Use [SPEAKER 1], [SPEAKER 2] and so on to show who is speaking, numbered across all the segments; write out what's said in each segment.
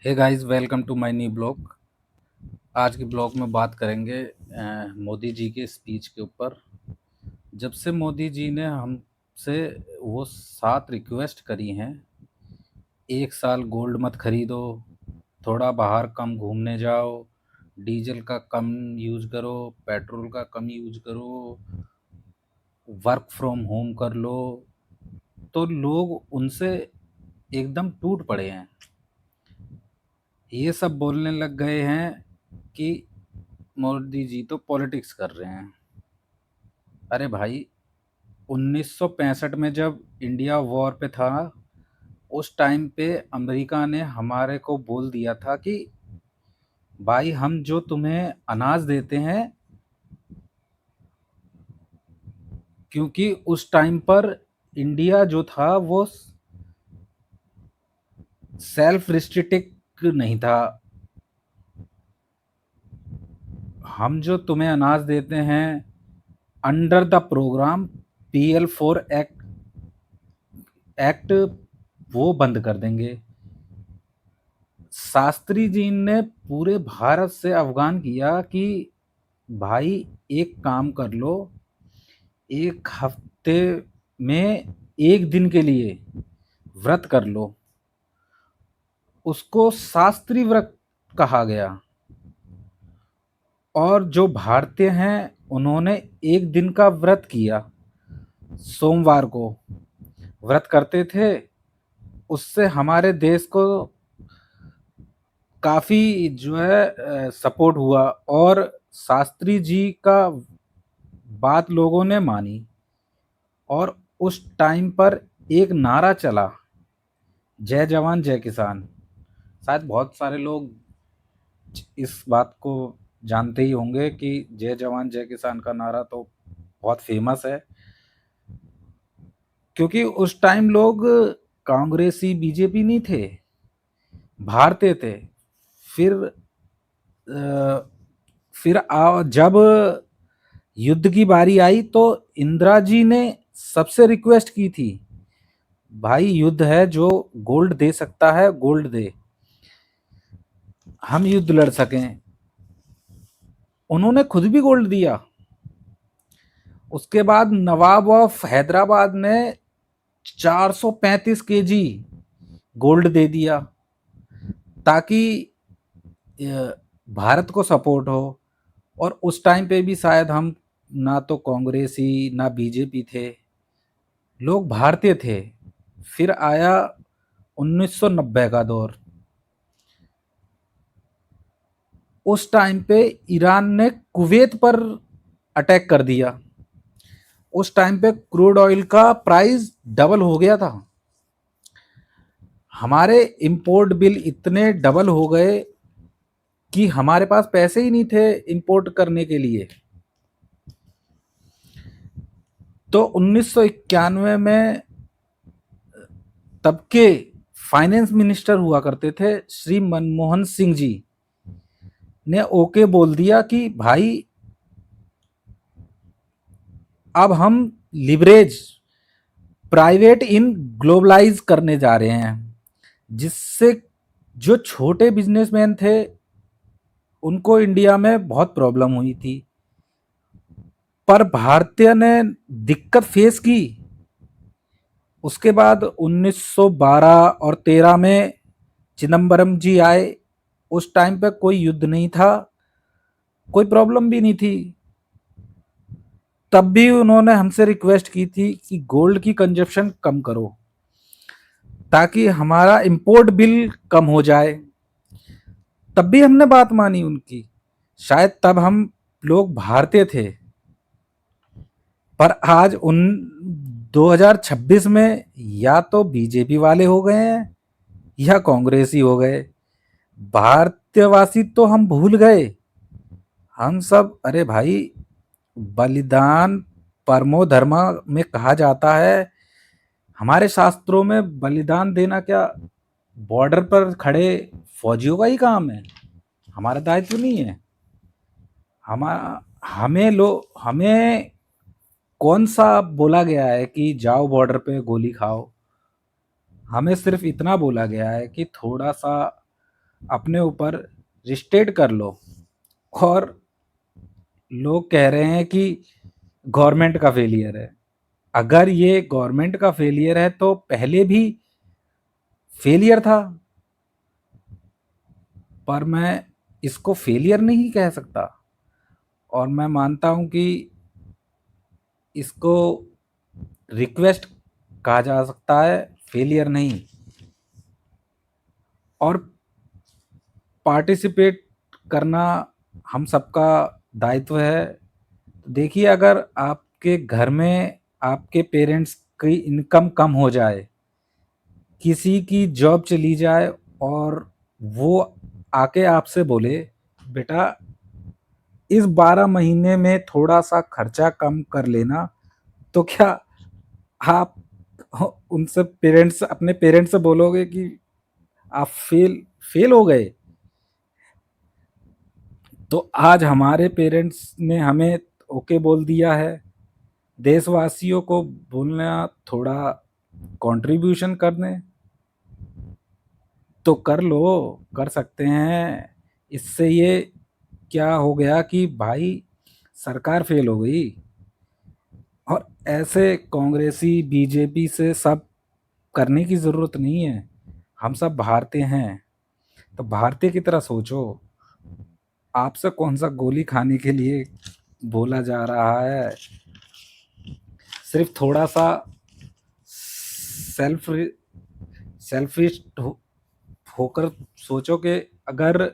[SPEAKER 1] Hey guys, welcome to my new blog. आज के blog में बात करेंगे मोदी जी के स्पीच के ऊपर। जब से मोदी जी ने हमसे वो 7 रिक्वेस्ट करी हैं, 1 साल गोल्ड मत खरीदो, थोड़ा बाहर कम घूमने जाओ, डीजल का कम यूज करो, पेट्रोल का कम यूज करो, वर्क फ्रॉम होम कर लो, तो लोग उनसे एकदम टूट पड़े हैं। ये सब बोलने लग गए हैं कि मोदी जी तो पॉलिटिक्स कर रहे हैं। अरे भाई, 1965 में जब इंडिया वॉर पे था, उस टाइम पे अमेरिका ने हमारे को बोल दिया था कि भाई हम जो तुम्हें अनाज देते हैं, क्योंकि उस टाइम पर इंडिया जो था वो सेल्फ रिस्ट्रिक्ट नहीं था। हम जो तुम्हें अनाज देते हैं under the programme PL4 act वो बंद कर देंगे। शास्त्री जी ने पूरे भारत से अफगान किया कि भाई एक काम कर लो, एक हफ्ते में एक दिन के लिए व्रत कर लो। उसको शास्त्री व्रत कहा गया। और जो भारतीय हैं उन्होंने एक दिन का व्रत किया, सोमवार को व्रत करते थे। उससे हमारे देश को काफ़ी जो है सपोर्ट हुआ, और शास्त्री जी का बात लोगों ने मानी। और उस टाइम पर एक नारा चला, जय जवान जय किसान। शायद बहुत सारे लोग इस बात को जानते ही होंगे कि जय जवान जय किसान का नारा तो बहुत फेमस है, क्योंकि उस टाइम लोग कांग्रेसी बीजेपी नहीं थे, भारतीय थे। फिर जब युद्ध की बारी आई तो इंदिरा जी ने सबसे रिक्वेस्ट की थी, भाई युद्ध है, जो गोल्ड दे सकता है गोल्ड दे, हम युद्ध लड़ सकें। उन्होंने खुद भी गोल्ड दिया। उसके बाद नवाब ऑफ हैदराबाद ने 435 केजी गोल्ड दे दिया, ताकि भारत को सपोर्ट हो। और उस टाइम पे भी शायद हम ना तो कांग्रेसी ना बीजेपी थे, लोग भारतीय थे। फिर आया 1990 का दौर। उस टाइम पे ईरान ने कुवैत पर अटैक कर दिया। उस टाइम पे क्रूड ऑयल का प्राइस डबल हो गया था। हमारे इंपोर्ट बिल इतने डबल हो गए कि हमारे पास पैसे ही नहीं थे इंपोर्ट करने के लिए। तो 1991 में तब के फाइनेंस मिनिस्टर हुआ करते थे श्री मनमोहन सिंह जी ने ओके बोल दिया कि भाई अब हम लिवरेज प्राइवेट इन ग्लोबलाइज करने जा रहे हैं, जिससे जो छोटे बिजनेसमैन थे उनको इंडिया में बहुत प्रॉब्लम हुई थी। पर भारतीय ने दिक्कत फेस की। उसके बाद 1912 और 13 में चिदम्बरम जी आए। उस टाइम पे कोई युद्ध नहीं था, कोई प्रॉब्लम भी नहीं थी। तब भी उन्होंने हमसे रिक्वेस्ट की थी कि गोल्ड की कंजप्शन कम करो, ताकि हमारा इंपोर्ट बिल कम हो जाए। तब भी हमने बात मानी उनकी। शायद तब हम लोग भारतीय थे। पर आज उन 2026 में या तो बीजेपी वाले हो गए हैं या कांग्रेसी हो गए। भारतीयवासी तो हम भूल गए। हम सब, अरे भाई, बलिदान परमो धर्म में कहा जाता है। हमारे शास्त्रों में बलिदान देना क्या बॉर्डर पर खड़े फौजियों का ही काम है? हमारा दायित्व नहीं है? हम हमें कौन सा बोला गया है कि जाओ बॉर्डर पे गोली खाओ? हमें सिर्फ इतना बोला गया है कि थोड़ा सा अपने ऊपर रिस्टेट कर लो। और लोग कह रहे हैं कि गवर्नमेंट का फेलियर है। अगर ये गवर्नमेंट का फेलियर है तो पहले भी फेलियर था, पर मैं इसको फेलियर नहीं कह सकता। और मैं मानता हूं कि इसको रिक्वेस्ट कहा जा सकता है, फेलियर नहीं। और पार्टिसिपेट करना हम सबका दायित्व है। देखिए, अगर आपके घर में आपके पेरेंट्स की इनकम कम हो जाए, किसी की जॉब चली जाए और वो आके आपसे बोले, बेटा इस 12 महीने में थोड़ा सा खर्चा कम कर लेना, तो क्या आप उनसे पेरेंट्स अपने पेरेंट्स से बोलोगे कि आप फेल फेल हो गए? तो आज हमारे पेरेंट्स ने हमें ओके बोल दिया है। देशवासियों को बोलना थोड़ा कंट्रीब्यूशन कर दें, तो कर लो, कर सकते हैं। इससे ये क्या हो गया कि भाई सरकार फेल हो गई। और ऐसे कांग्रेसी बीजेपी से सब करने की ज़रूरत नहीं है। हम सब भारतीय हैं, तो भारतीय की तरह सोचो। आपसे कौन सा गोली खाने के लिए बोला जा रहा है? सिर्फ थोड़ा सा सेल्फ सेल्फिश होकर सोचो कि अगर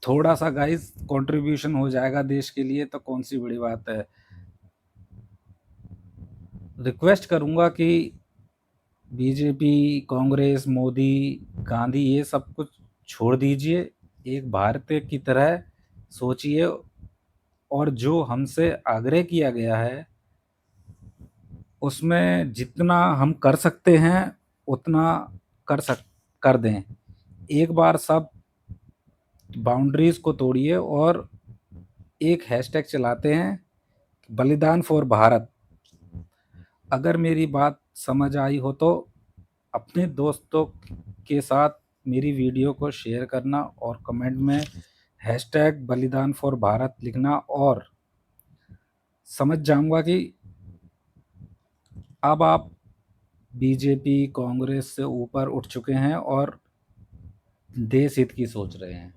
[SPEAKER 1] थोड़ा सा गाइस कंट्रीब्यूशन हो जाएगा देश के लिए तो कौन सी बड़ी बात है। रिक्वेस्ट करूंगा कि बीजेपी, कांग्रेस, मोदी, गांधी ये सब कुछ छोड़ दीजिए। एक भारतीय की तरह सोचिए, और जो हमसे आग्रह किया गया है उसमें जितना हम कर सकते हैं उतना कर दें। एक बार सब बाउंड्रीज को तोड़िए और एक हैशटैग चलाते हैं, बलिदान फॉर भारत। अगर मेरी बात समझ आई हो तो अपने दोस्तों के साथ मेरी वीडियो को शेयर करना और कमेंट में हैशटैग बलिदान फॉर भारत लिखना। और समझ जाऊंगा कि अब आप बीजेपी, कांग्रेस से ऊपर उठ चुके हैं और देश हित की सोच रहे हैं।